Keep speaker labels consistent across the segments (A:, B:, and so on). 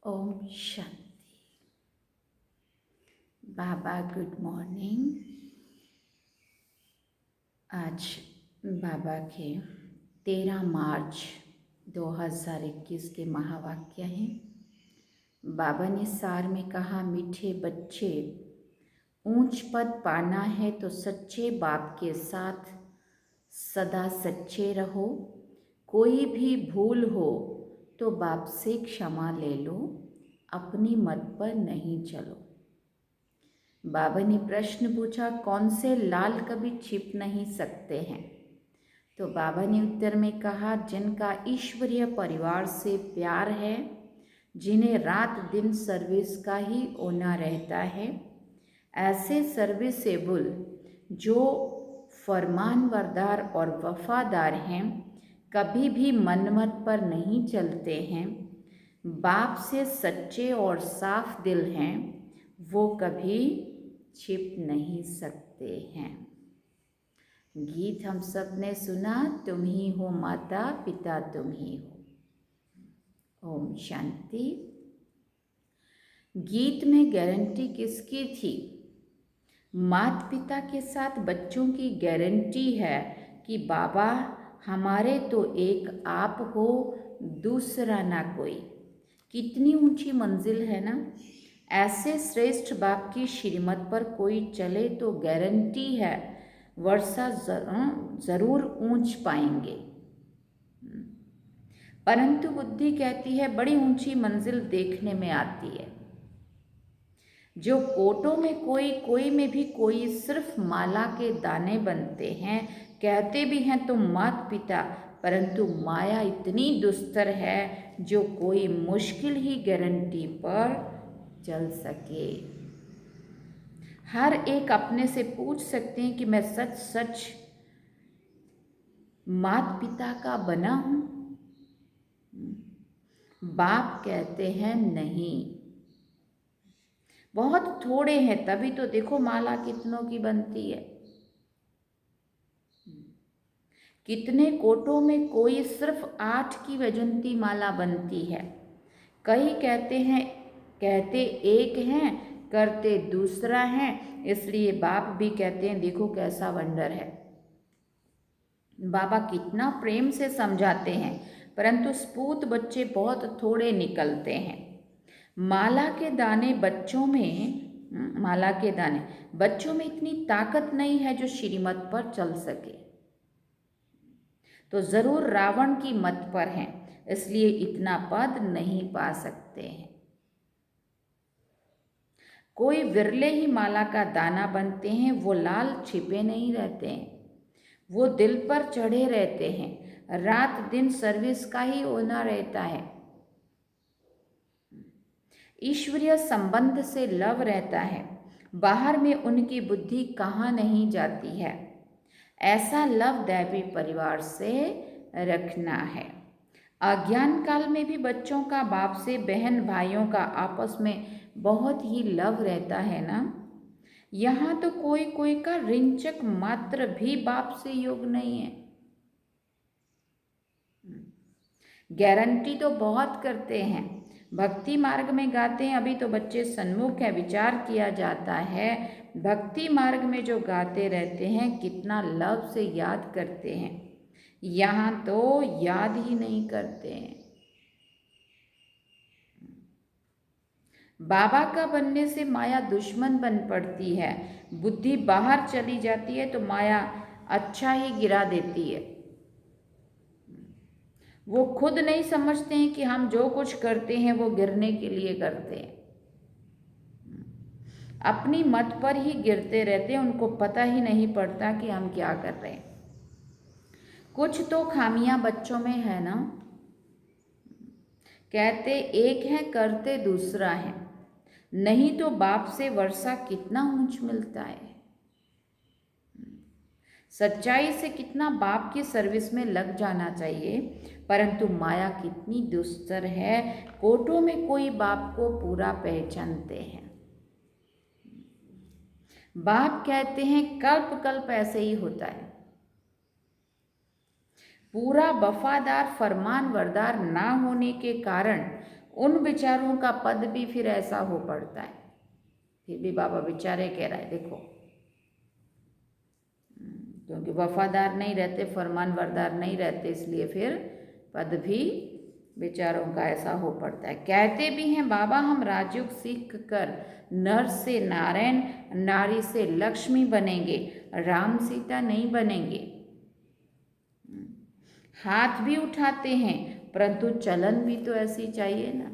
A: ओम शांति। बाबा good morning. आज बाबा के 13 मार्च 2021 के महावाक्य हैं। बाबा ने सार में कहा, मीठे बच्चे, ऊंच पद पाना है तो सच्चे बाप के साथ सदा सच्चे रहो। कोई भी भूल हो तो बाप से क्षमा ले लो, अपनी मत पर नहीं चलो। बाबा ने प्रश्न पूछा, कौन से लाल कभी छिप नहीं सकते हैं? तो बाबा ने उत्तर में कहा, जिनका ईश्वरीय परिवार से प्यार है, जिन्हें रात दिन सर्विस का ही होना रहता है, ऐसे सर्विसेबल जो फरमानबरदार और वफादार हैं, कभी भी मनमत पर नहीं चलते हैं, बाप से सच्चे और साफ दिल हैं, वो कभी छिप नहीं सकते हैं। गीत हम सब ने सुना, तुम ही हो माता पिता तुम ही हो। ओम शांति। गीत में गारंटी किसकी थी? माता पिता के साथ बच्चों की गारंटी है कि बाबा हमारे तो एक आप हो, दूसरा ना कोई। कितनी ऊंची मंजिल है ना। ऐसे श्रेष्ठ बाप की श्रीमत पर कोई चले तो गारंटी है वर्षा जरूर ऊंच पाएंगे। परंतु बुद्धि कहती है बड़ी ऊंची मंजिल देखने में आती है। जो कोटों में कोई, कोई में भी कोई, सिर्फ माला के दाने बनते हैं। कहते भी हैं तुम माता पिता, परंतु माया इतनी दुस्तर है जो कोई मुश्किल ही गारंटी पर चल सके। हर एक अपने से पूछ सकते हैं कि मैं सच सच माता पिता का बना हूँ? बाप कहते हैं नहीं, बहुत थोड़े हैं, तभी तो देखो माला कितनों की बनती है। कितने कोटों में कोई सिर्फ 8 की वैजंती माला बनती है। कई कहते एक हैं, करते दूसरा है। इसलिए बाप भी कहते हैं देखो कैसा वंडर है। बाबा कितना प्रेम से समझाते हैं, परंतु स्पूत बच्चे बहुत थोड़े निकलते हैं। माला के दाने बच्चों में इतनी ताकत नहीं है जो श्रीमत पर चल सके। तो जरूर रावण की मत पर हैं, इसलिए इतना पद नहीं पा सकते हैं। कोई विरले ही माला का दाना बनते हैं। वो लाल छिपे नहीं रहते हैं, वो दिल पर चढ़े रहते हैं। रात दिन सर्विस का ही होना रहता है। ईश्वरीय संबंध से लव रहता है। बाहर में उनकी बुद्धि कहाँ नहीं जाती है। ऐसा लव दैवी परिवार से रखना है। अज्ञान काल में भी बच्चों का बाप से, बहन भाइयों का आपस में बहुत ही लव रहता है ना। यहाँ तो कोई कोई का रिंचक मात्र भी बाप से योग नहीं है। गारंटी तो बहुत करते हैं, भक्ति मार्ग में गाते हैं, अभी तो बच्चे सन्मुख है, विचार किया जाता है। भक्ति मार्ग में जो गाते रहते हैं कितना लव से याद करते हैं, यहाँ तो याद ही नहीं करते हैं। बाबा का बनने से माया दुश्मन बन पड़ती है, बुद्धि बाहर चली जाती है तो माया अच्छा ही गिरा देती है। वो खुद नहीं समझते हैं कि हम जो कुछ करते हैं वो गिरने के लिए करते हैं, अपनी मत पर ही गिरते रहते हैं, उनको पता ही नहीं पड़ता कि हम क्या कर रहे हैं। कुछ तो खामियां बच्चों में है ना, कहते एक है करते दूसरा है, नहीं तो बाप से वर्षा कितना ऊंच मिलता है। सच्चाई से कितना बाप की सर्विस में लग जाना चाहिए, परंतु माया कितनी दुस्तर है, कोटों में कोई बाप को पूरा पहचानते हैं। बाप कहते हैं कल्प कल्प ऐसे ही होता है, पूरा वफादार फरमान वरदार ना होने के कारण उन विचारों का पद भी फिर ऐसा हो पड़ता है। फिर भी बाबा बेचारे कह रहा है देखो, क्योंकि वफादार नहीं रहते, फरमान वरदार नहीं रहते, इसलिए फिर पद भी बेचारों का ऐसा हो पड़ता है। कहते भी हैं बाबा हम राजयोग सीख कर नर से नारायण, नारी से लक्ष्मी बनेंगे, राम सीता नहीं बनेंगे। हाथ भी उठाते हैं, परंतु चलन भी तो ऐसी चाहिए ना।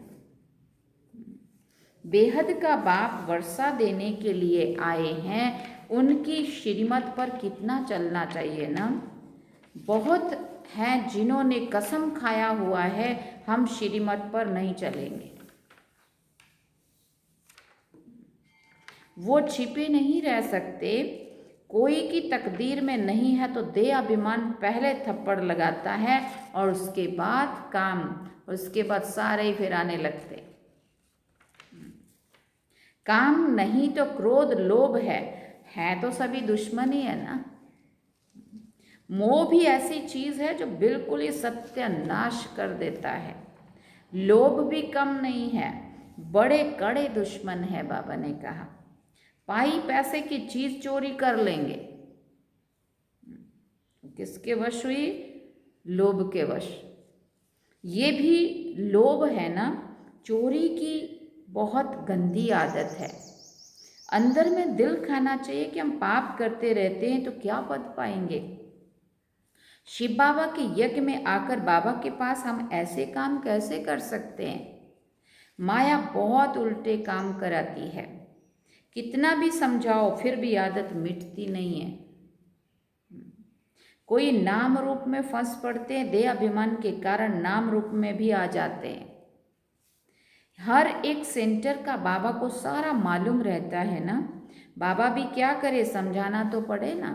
A: बेहद का बाप वर्षा देने के लिए आए हैं, उनकी श्रीमत पर कितना चलना चाहिए ना। बहुत हैं जिन्होंने कसम खाया हुआ है हम श्रीमत पर नहीं चलेंगे, वो छिपे नहीं रह सकते। कोई की तकदीर में नहीं है तो दे अभिमान पहले थप्पड़ लगाता है और उसके बाद काम, उसके बाद सारे ही फिर आने लगते। काम नहीं तो क्रोध लोभ है तो सभी दुश्मन ही है ना। मोह भी ऐसी चीज है जो बिल्कुल ही सत्यानाश कर देता है। लोभ भी कम नहीं है, बड़े कड़े दुश्मन है। बाबा ने कहा पाई पैसे की चीज चोरी कर लेंगे, किसके वश हुई? लोभ के वश। ये भी लोभ है ना, चोरी की बहुत गंदी आदत है। अंदर में दिल खाना चाहिए कि हम पाप करते रहते हैं तो क्या पद पाएंगे। शिव बाबा के यज्ञ में आकर बाबा के पास हम ऐसे काम कैसे कर सकते हैं। माया बहुत उल्टे काम कराती है, कितना भी समझाओ फिर भी आदत मिटती नहीं है। कोई नाम रूप में फंस पड़ते हैं, देह अभिमान के कारण नाम रूप में भी आ जाते हैं। हर एक सेंटर का बाबा को सारा मालूम रहता है ना, बाबा भी क्या करे, समझाना तो पड़े ना।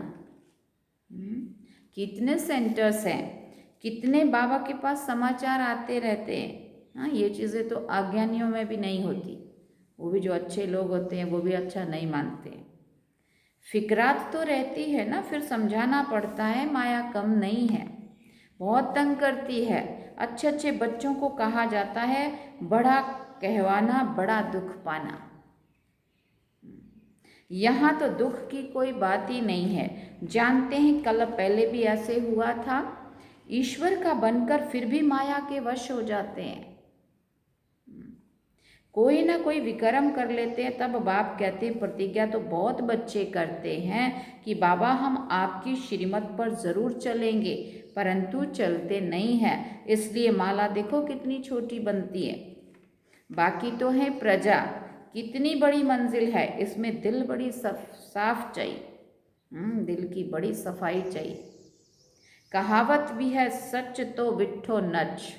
A: कितने सेंटर्स हैं, कितने बाबा के पास समाचार आते रहते हैं। हाँ, ये चीज़ें तो अज्ञानियों में भी नहीं होती, वो भी जो अच्छे लोग होते हैं वो भी अच्छा नहीं मानते। फिक्रात तो रहती है ना, फिर समझाना पड़ता है। माया कम नहीं है, बहुत तंग करती है। अच्छे अच्छे बच्चों को कहा जाता है बड़ा कहवाना बड़ा दुख पाना। यहाँ तो दुख की कोई बात ही नहीं है। जानते हैं कल पहले भी ऐसे हुआ था, ईश्वर का बनकर फिर भी माया के वश हो जाते हैं। कोई ना कोई विक्रम कर लेते हैं, तब बाप कहते हैं प्रतिज्ञा तो बहुत बच्चे करते हैं कि बाबा हम आपकी श्रीमत पर ज़रूर चलेंगे, परंतु चलते नहीं हैं। इसलिए माला देखो कितनी छोटी बनती है। बाकी तो है प्रजा, कितनी बड़ी मंजिल है, इसमें दिल बड़ी साफ चाहिए। दिल की बड़ी सफाई चाहिए। कहावत भी है सच तो विठो नच।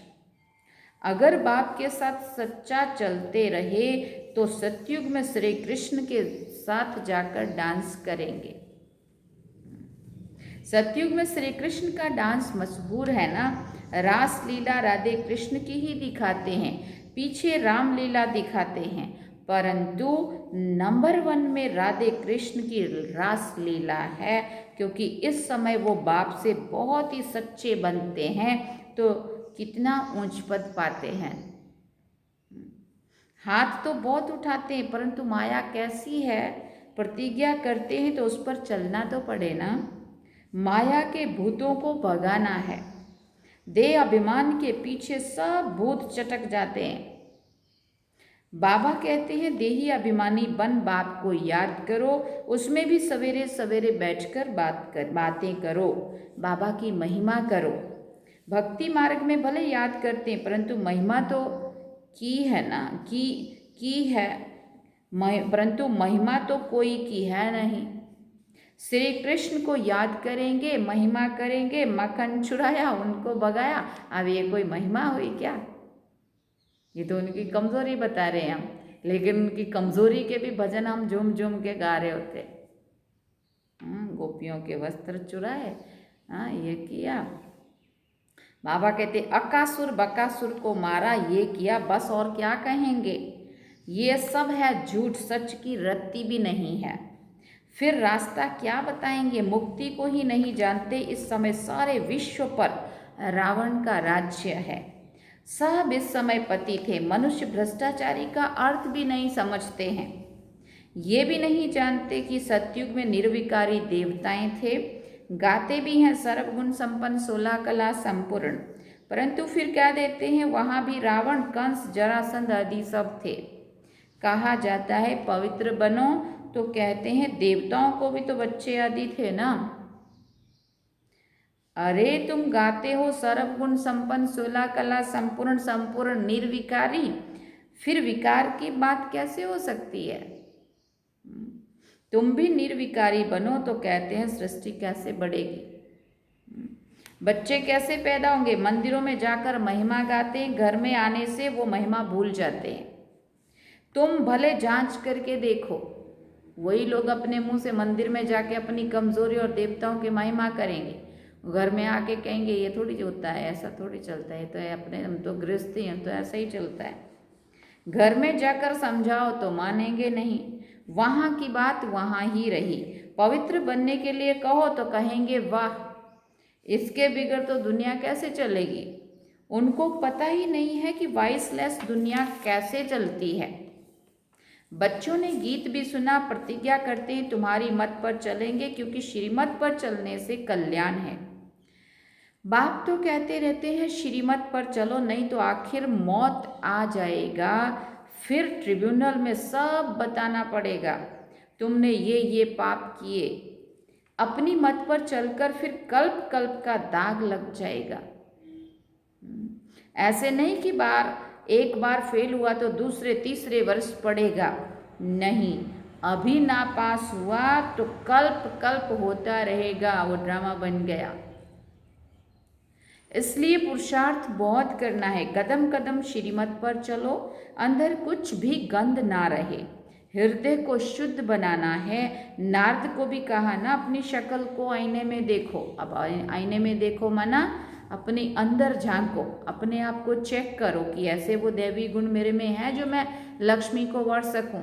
A: अगर बाप के साथ सच्चा चलते रहे तो सतयुग में श्री कृष्ण के साथ जाकर डांस करेंगे। सतयुग में श्री कृष्ण का डांस मशहूर है ना, रास लीला राधे कृष्ण की ही दिखाते हैं, पीछे रामलीला दिखाते हैं, परंतु नंबर 1 में राधे कृष्ण की रास लीला है, क्योंकि इस समय वो बाप से बहुत ही सच्चे बनते हैं तो कितना ऊंच पद पाते हैं। हाथ तो बहुत उठाते हैं, परंतु माया कैसी है, प्रतिज्ञा करते हैं तो उस पर चलना तो पड़े ना। माया के भूतों को भगाना है, देह अभिमान के पीछे सब भूत चटक जाते हैं। बाबा कहते हैं देही अभिमानी बन बाप को याद करो, उसमें भी सवेरे सवेरे बैठकर बातें करो, बाबा की महिमा करो। भक्ति मार्ग में भले याद करते हैं, परंतु महिमा तो की है ना, की है, परंतु महिमा तो कोई की है नहीं। श्री कृष्ण को याद करेंगे, महिमा करेंगे, मक्खन छुड़ाया, उनको भगाया, अब ये कोई महिमा हुई क्या? ये तो उनकी कमजोरी बता रहे हैं हम, लेकिन उनकी कमजोरी के भी भजन हम झूम झूम के गा रहे होते। गोपियों के वस्त्र चुराए, ये किया। बाबा कहते अकासुर बकासुर को मारा, ये किया, बस और क्या कहेंगे। ये सब है झूठ, सच की रत्ती भी नहीं है। फिर रास्ता क्या बताएंगे, मुक्ति को ही नहीं जानते। इस समय सारे विश्व पर रावण का राज्य है, सब इस समय पति थे। मनुष्य भ्रष्टाचारी का अर्थ भी नहीं समझते हैं, ये भी नहीं जानते कि सतयुग में निर्विकारी देवताएं थे। गाते भी हैं सर्वगुण संपन्न 16 कला संपूर्ण, परंतु फिर क्या देते हैं, वहां भी रावण, कंस, जरासंध आदि सब थे। कहा जाता है पवित्र बनो, तो कहते हैं देवताओं को भी तो बच्चे आदि थे ना। अरे तुम गाते हो सर्वगुण संपन्न 16 कला संपूर्ण, संपूर्ण निर्विकारी, फिर विकार की बात कैसे हो सकती है। तुम भी निर्विकारी बनो, तो कहते हैं सृष्टि कैसे बढ़ेगी, बच्चे कैसे पैदा होंगे। मंदिरों में जाकर महिमा गाते हैं, घर में आने से वो महिमा भूल जाते हैं। तुम भले जांच करके देखो, वही लोग अपने मुंह से मंदिर में जाके अपनी कमजोरी और देवताओं की महिमा करेंगे, घर में आके कहेंगे ये थोड़ी होता है, ऐसा थोड़ी चलता है, तो अपने हम तो गृहस्थी हैं, तो ऐसा ही चलता है। घर में जाकर समझाओ तो मानेंगे नहीं, वहाँ की बात वहाँ ही रही। पवित्र बनने के लिए कहो तो कहेंगे वाह, इसके बिगड़ तो दुनिया कैसे चलेगी। उनको पता ही नहीं है कि वाइसलेस दुनिया कैसे चलती है। बच्चों ने गीत भी सुना, प्रतिज्ञा करते हैं तुम्हारी मत पर चलेंगे, क्योंकि श्रीमत पर चलने से कल्याण है। बाप तो कहते रहते हैं श्रीमत पर चलो, नहीं तो आखिर मौत आ जाएगा, फिर ट्रिब्यूनल में सब बताना पड़ेगा, तुमने ये पाप किए। अपनी मत पर चलकर फिर कल्प कल्प का दाग लग जाएगा। ऐसे नहीं कि एक बार फेल हुआ तो दूसरे तीसरे वर्ष पड़ेगा, नहीं, अभी ना पास हुआ तो कल्प कल्प होता रहेगा, वो ड्रामा बन गया। इसलिए पुरुषार्थ बहुत करना है, कदम कदम श्रीमत पर चलो, अंदर कुछ भी गंध ना रहे, हृदय को शुद्ध बनाना है। नारद को भी कहा ना अपनी शक्ल को आईने में देखो। अब आईने में देखो माना अपने अंदर झांको, अपने आप को चेक करो कि ऐसे वो दैवी गुण मेरे में है जो मैं लक्ष्मी को वर्ण सकूं।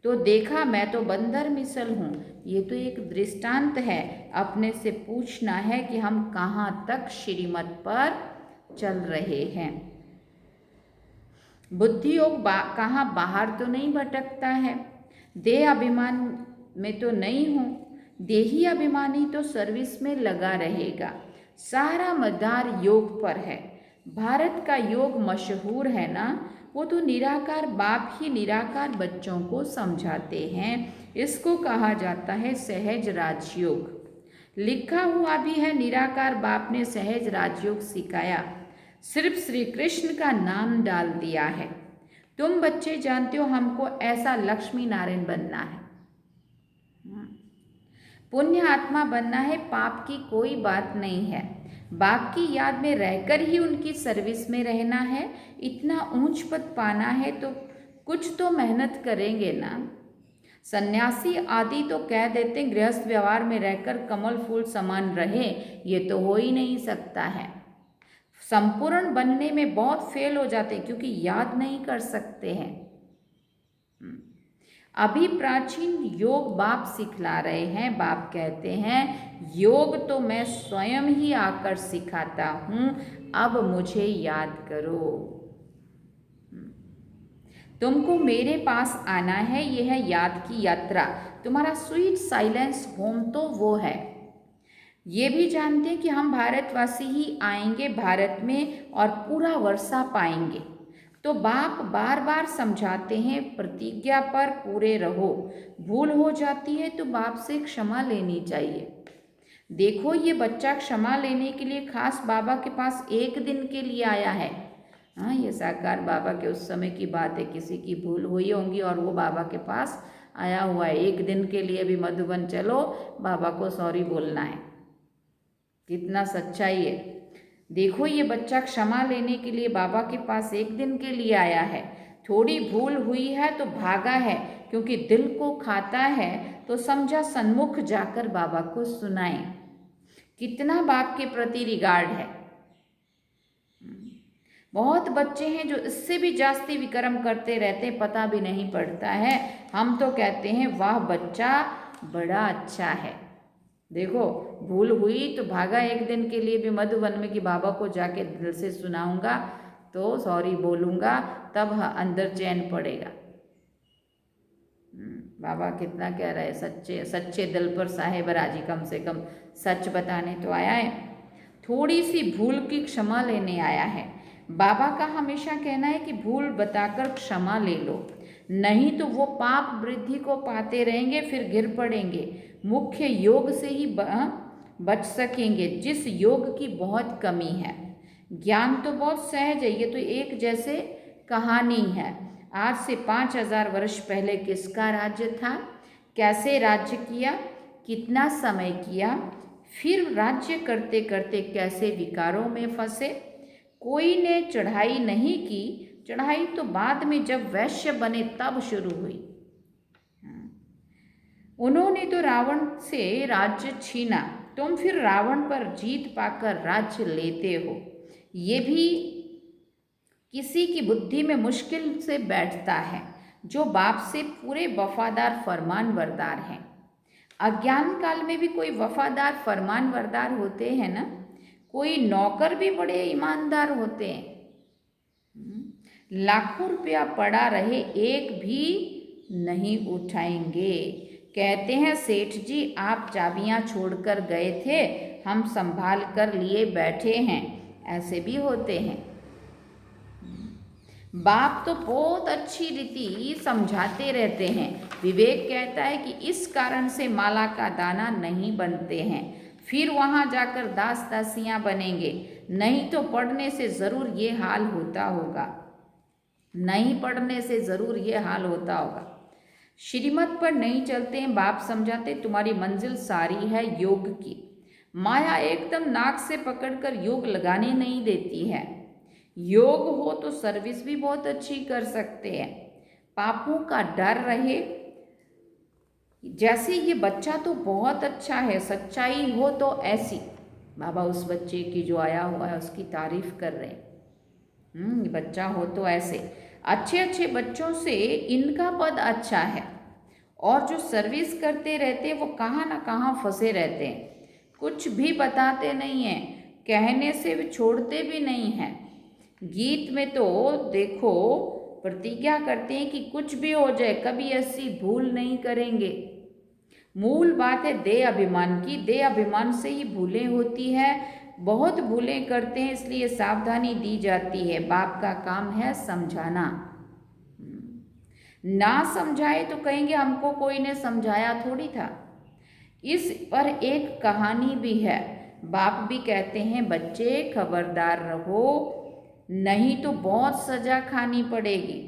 A: तो देखा मैं तो बंदर मिसल हूँ। ये तो एक दृष्टांत है, अपने से पूछना है कि हम कहाँ तक श्रीमत पर चल रहे हैं। बुद्धि योग कहाँ बाहर तो नहीं भटकता है, देह अभिमान में तो नहीं हूँ। देही अभिमानी तो सर्विस में लगा रहेगा, सारा मदार योग पर है। भारत का योग मशहूर है ना, वो तो निराकार बाप ही निराकार बच्चों को समझाते हैं। इसको कहा जाता है सहज राजयोग। लिखा हुआ भी है निराकार बाप ने सहज राजयोग सिखाया, सिर्फ श्री कृष्ण का नाम डाल दिया है। तुम बच्चे जानते हो हमको ऐसा लक्ष्मी नारायण बनना है, पुण्य आत्मा बनना है, पाप की कोई बात नहीं है। बाप की याद में रहकर ही उनकी सर्विस में रहना है। इतना ऊंच पद पाना है तो कुछ तो मेहनत करेंगे ना। सन्यासी आदि तो कह देते हैं गृहस्थ व्यवहार में रहकर कमल फूल समान रहे, ये तो हो ही नहीं सकता है। संपूर्ण बनने में बहुत फेल हो जाते हैं क्योंकि याद नहीं कर सकते हैं। अभी प्राचीन योग बाप सिखला रहे हैं। बाप कहते हैं योग तो मैं स्वयं ही आकर सिखाता हूं, अब मुझे याद करो। तुमको मेरे पास आना है, यह है याद की यात्रा। तुम्हारा स्वीट साइलेंस होम तो वो है। ये भी जानते हैं कि हम भारतवासी ही आएंगे भारत में और पूरा वर्षा पाएंगे। तो बाप बार बार समझाते हैं प्रतिज्ञा पर पूरे रहो। भूल हो जाती है तो बाप से क्षमा लेनी चाहिए। देखो ये बच्चा क्षमा लेने के लिए खास बाबा के पास एक दिन के लिए आया है। हाँ, ये साकार बाबा के उस समय की बात है, किसी की भूल हुई होंगी और वो बाबा के पास आया हुआ है। एक दिन के लिए भी मधुबन चलो, बाबा को सॉरी बोलना है। कितना सच्चाई है। देखो ये बच्चा क्षमा लेने के लिए बाबा के पास एक दिन के लिए आया है। थोड़ी भूल हुई है तो भागा है, क्योंकि दिल को खाता है तो समझा सन्मुख जाकर बाबा को सुनाए। कितना बाप के प्रति रिगार्ड है। बहुत बच्चे हैं जो इससे भी जास्ती विक्रम करते रहते, पता भी नहीं पड़ता है। हम तो कहते हैं वाह बच्चा बड़ा अच्छा है। देखो भूल हुई तो भागा एक दिन के लिए भी मधुबन में कि बाबा को जाके दिल से सुनाऊंगा तो सॉरी बोलूँगा, तब अंदर चैन पड़ेगा। बाबा कितना कह रहा है, सच्चे सच्चे दिल पर साहेब राजी, कम से कम सच बताने तो आया है। थोड़ी सी भूल की क्षमा लेने आया है। बाबा का हमेशा कहना है कि भूल बताकर क्षमा ले लो, नहीं तो वो पाप वृद्धि को पाते रहेंगे, फिर गिर पड़ेंगे। मुख्य योग से ही बच सकेंगे, जिस योग की बहुत कमी है। ज्ञान तो बहुत सहज है, ये तो एक जैसे कहानी है। आज से 5000 वर्ष पहले किसका राज्य था, कैसे राज्य किया, कितना समय किया, फिर राज्य करते करते कैसे विकारों में फंसे। कोई ने चढ़ाई नहीं की, चढ़ाई तो बाद में जब वैश्य बने तब शुरू हुई। उन्होंने तो रावण से राज्य छीना, तुम फिर रावण पर जीत पाकर राज्य लेते हो। ये भी किसी की बुद्धि में मुश्किल से बैठता है जो बाप से पूरे वफादार फरमानबरदार हैं। अज्ञान काल में भी कोई वफादार फरमानबरदार होते हैं ना, कोई नौकर भी बड़े ईमानदार होते हैं। लाखों रुपया पड़ा रहे एक भी नहीं उठाएंगे। कहते हैं सेठ जी आप चाबियां छोड़कर गए थे, हम संभाल कर लिए बैठे हैं, ऐसे भी होते हैं। बाप तो बहुत अच्छी रीति समझाते रहते हैं। विवेक कहता है कि इस कारण से माला का दाना नहीं बनते हैं, फिर वहाँ जाकर दास दासियाँ बनेंगे। नहीं तो पढ़ने से ज़रूर ये हाल होता होगा, नहीं पढ़ने से ज़रूर ये हाल होता होगा। श्रीमत पर नहीं चलते हैं। बाप समझाते तुम्हारी मंजिल सारी है योग की। माया एकदम नाक से पकड़कर योग लगाने नहीं देती है। योग हो तो सर्विस भी बहुत अच्छी कर सकते हैं। पापों का डर रहे। जैसे ये बच्चा तो बहुत अच्छा है, सच्चाई हो तो ऐसी। बाबा उस बच्चे की जो आया हुआ है उसकी तारीफ कर रहे हैं। बच्चा हो तो ऐसे। अच्छे अच्छे बच्चों से इनका पद अच्छा है, और जो सर्विस करते रहते वो कहाँ ना कहाँ फंसे रहते हैं, कुछ भी बताते नहीं हैं, कहने से भी छोड़ते भी नहीं हैं। गीत में तो देखो प्रतिज्ञा करते हैं कि कुछ भी हो जाए कभी ऐसी भूल नहीं करेंगे। मूल बात है देह अभिमान की, देह अभिमान से ही भूलें होती है। बहुत भूलें करते हैं, इसलिए सावधानी दी जाती है। बाप का काम है समझाना। ना समझाए तो कहेंगे हमको कोई ने समझाया थोड़ी था। इस पर एक कहानी भी है। बाप भी कहते हैं बच्चे खबरदार रहो, नहीं तो बहुत सजा खानी पड़ेगी।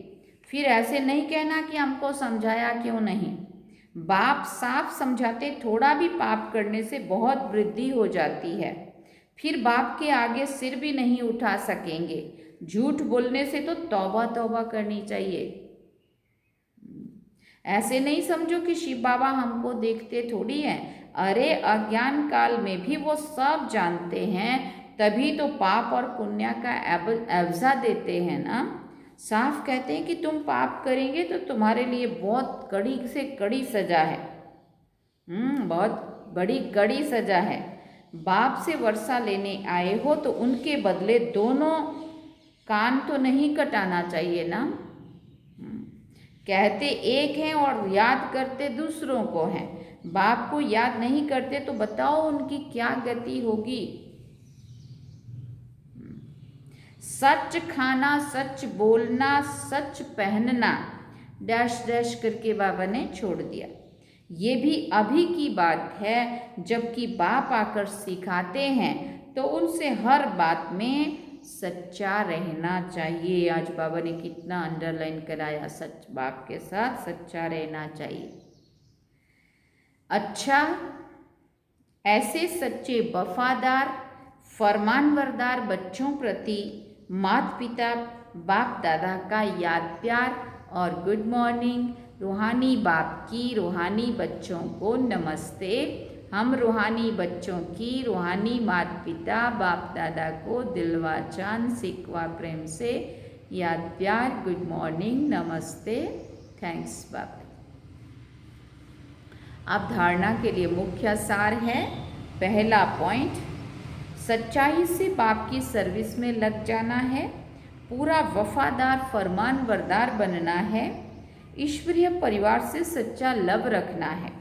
A: फिर ऐसे नहीं कहना कि हमको समझाया क्यों नहीं। बाप साफ समझाते थोड़ा भी पाप करने से बहुत वृद्धि हो जाती है, फिर बाप के आगे सिर भी नहीं उठा सकेंगे। झूठ बोलने से तो तौबा तौबा करनी चाहिए। ऐसे नहीं समझो कि शिव बाबा हमको देखते थोड़ी हैं। अरे अज्ञान काल में भी वो सब जानते हैं, तभी तो पाप और पुण्य का एवजा देते हैं ना। साफ कहते हैं कि तुम पाप करेंगे तो तुम्हारे लिए बहुत कड़ी से कड़ी सजा है। बहुत बड़ी कड़ी सजा है। बाप से वर्षा लेने आए हो तो उनके बदले दोनों कान तो नहीं कटाना चाहिए ना। कहते एक हैं और याद करते दूसरों को हैं। बाप को याद नहीं करते तो बताओ उनकी क्या गति होगी। सच खाना, सच बोलना, सच पहनना, डैश डैश करके बाबा ने छोड़ दिया। ये भी अभी की बात है, जबकि बाप आकर सिखाते हैं तो उनसे हर बात में सच्चा रहना चाहिए। आज बाबा ने कितना अंडरलाइन कराया, सच बाप के साथ सच्चा रहना चाहिए। अच्छा, ऐसे सच्चे वफादार फरमानबरदार बच्चों प्रति माता पिता बाप दादा का याद प्यार और गुड मॉर्निंग। रूहानी बाप की रूहानी बच्चों को नमस्ते। हम रूहानी बच्चों की रूहानी माता पिता बाप दादा को दिलवा चांद सिकवा प्रेम से याद प्यार, गुड मॉर्निंग, नमस्ते, थैंक्स बाप। अब धारणा के लिए मुख्य सार है। पहला पॉइंट, सच्चाई से बाप की सर्विस में लग जाना है। पूरा वफादार फरमानबरदार बनना है। ईश्वरीय परिवार से सच्चा लव रखना है।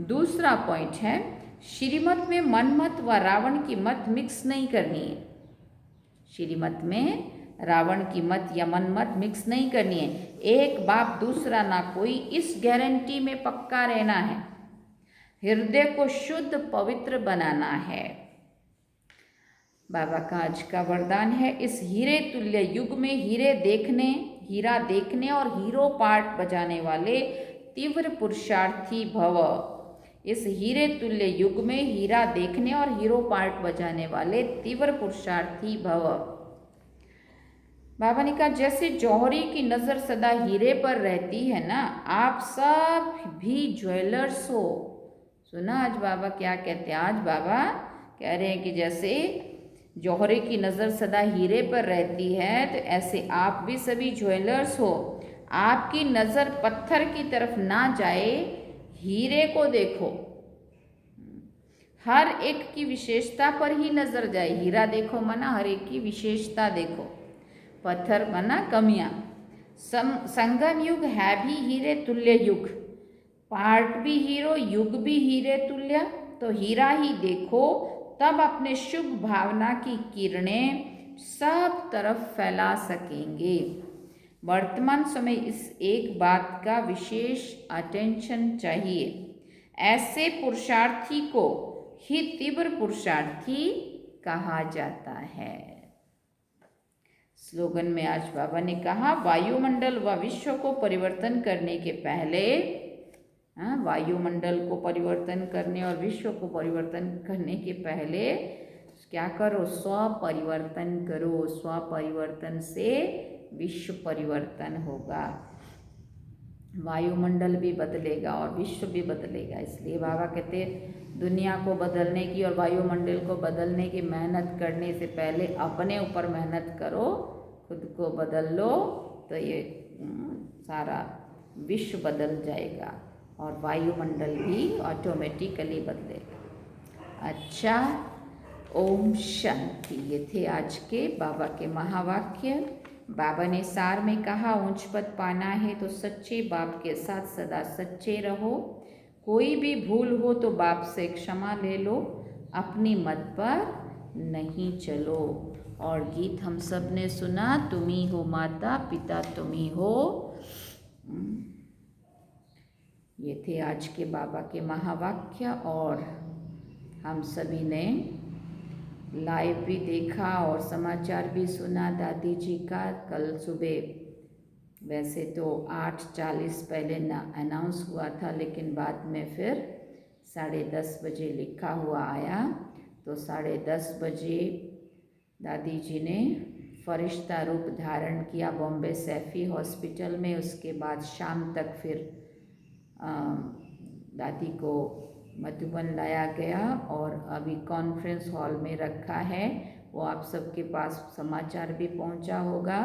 A: दूसरा पॉइंट है, श्रीमत में मनमत व रावण की मत मिक्स नहीं करनी है। श्रीमत में रावण की मत या मनमत मिक्स नहीं करनी है। एक बाप दूसरा ना कोई, इस गारंटी में पक्का रहना है। हृदय को शुद्ध पवित्र बनाना है। बाबा का आज का वरदान है, इस हीरे तुल्य युग में हीरा देखने और हीरो पार्ट बजाने वाले तीव्र पुरुषार्थी भव। इस हीरे तुल्य युग में हीरा देखने और हीरो पार्ट बजाने वाले तीव्र पुरुषार्थी भव। बाबा ने कहा, जैसे जौहरी की नज़र सदा हीरे पर रहती है ना, आप सब भी ज्वेलर्स हो। सुना आज बाबा क्या कहते हैं? आज बाबा कह रहे हैं कि जैसे जौहरी की नज़र सदा हीरे पर रहती है, तो ऐसे आप भी सभी ज्वेलर्स हो। आपकी नज़र पत्थर की तरफ ना जाए, हीरे को देखो। हर एक की विशेषता पर ही नज़र जाए। हीरा देखो मना हर एक की विशेषता देखो, पत्थर मना कमियाँ। संगम युग है भी हीरे तुल्य युग, पार्ट भी हीरो, युग भी हीरे तुल्य। तो हीरा ही देखो, तब अपने शुभ भावना की किरणें सब तरफ फैला सकेंगे। वर्तमान समय इस एक बात का विशेष अटेंशन चाहिए। ऐसे पुरुषार्थी को ही तीव्र पुरुषार्थी कहा जाता है। स्लोगन में आज बाबा ने कहा, वायुमंडल व विश्व को परिवर्तन करने के पहले, वायुमंडल को परिवर्तन करने और विश्व को परिवर्तन करने के पहले क्या करो? स्वपरिवर्तन करो। स्वपरिवर्तन से विश्व परिवर्तन होगा। वायुमंडल भी बदलेगा और विश्व भी बदलेगा। इसलिए बाबा कहते दुनिया को बदलने की और वायुमंडल को बदलने की मेहनत करने से पहले अपने ऊपर मेहनत करो, खुद को बदल लो, तो ये सारा विश्व बदल जाएगा और वायुमंडल भी ऑटोमेटिकली बदलेगा। अच्छा, ओम शांति। ये थे आज के बाबा के महावाक्य। बाबा ने सार में कहा, ऊंच पद पाना है तो सच्चे बाप के साथ सदा सच्चे रहो। कोई भी भूल हो तो बाप से क्षमा ले लो, अपनी मत पर नहीं चलो। और गीत हम सब ने सुना, तुम ही हो माता पिता तुम ही हो। ये थे आज के बाबा के महावाक्य। और हम सभी ने लाइव भी देखा और समाचार भी सुना दादी जी का। कल सुबह वैसे तो 8:40 पहले अनाउंस हुआ था, लेकिन बाद में फिर 10:30 बजे लिखा हुआ आया। तो 10:30 बजे दादी जी ने फरिश्ता रूप धारण किया बॉम्बे सैफी हॉस्पिटल में। उसके बाद शाम तक फिर दादी को मधुबन लाया गया और अभी कॉन्फ्रेंस हॉल में रखा है। वो आप सबके पास समाचार भी पहुंचा होगा।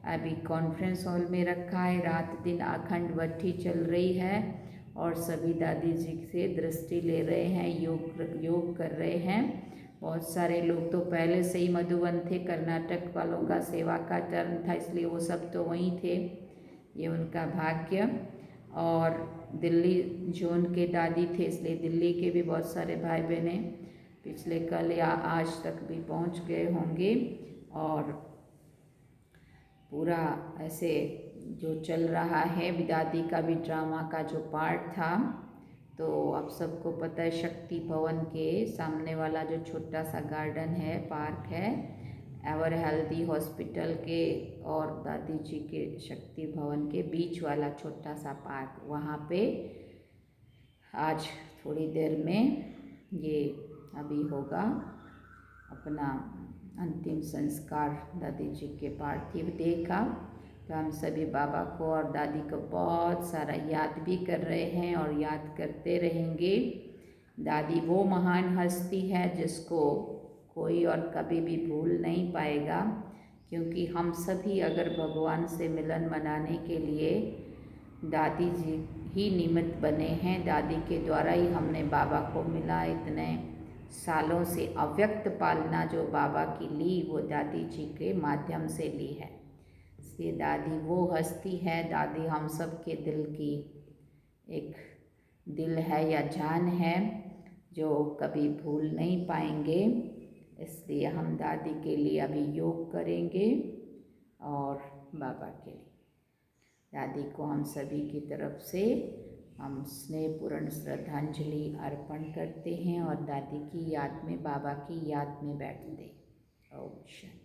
A: अभी कॉन्फ्रेंस हॉल में रखा है। रात दिन अखंड भट्टी चल रही है और सभी दादी जी से दृष्टि ले रहे हैं, योग कर रहे हैं। बहुत सारे लोग तो पहले से ही मधुबन थे, कर्नाटक वालों का सेवा का टर्न था, इसलिए वो सब तो वहीं थे। ये उनका भाग्य। और दिल्ली जोन के दादी थे, इसलिए दिल्ली के भी बहुत सारे भाई बहनें पिछले कल या आज तक भी पहुंच गए होंगे। और पूरा ऐसे जो चल रहा है, दादी का भी ड्रामा का जो पार्ट था, तो आप सबको पता है शक्ति भवन के सामने वाला जो छोटा सा गार्डन है, पार्क है, एवर हेल्दी हॉस्पिटल के और दादी जी के शक्ति भवन के बीच वाला छोटा सा पार्क, वहाँ पे आज थोड़ी देर में ये अभी होगा अपना अंतिम संस्कार दादी जी के पार्थिव देह का। तो हम सभी बाबा को और दादी को बहुत सारा याद भी कर रहे हैं और याद करते रहेंगे। दादी वो महान हस्ती है जिसको कोई और कभी भी भूल नहीं पाएगा, क्योंकि हम सभी अगर भगवान से मिलन मनाने के लिए दादी जी ही निमित्त बने हैं। दादी के द्वारा ही हमने बाबा को मिला। इतने सालों से अव्यक्त पालना जो बाबा की ली, वो दादी जी के माध्यम से ली है। इसलिए दादी वो हस्ती है, दादी हम सब के दिल की एक दिल है या जान है जो कभी भूल नहीं पाएंगे। इसलिए हम दादी के लिए अभी योग करेंगे और बाबा के लिए दादी को हम सभी की तरफ से हम स्नेहपूर्ण श्रद्धांजलि अर्पण करते हैं और दादी की याद में, बाबा की याद में बैठते हैं। ओम शांति।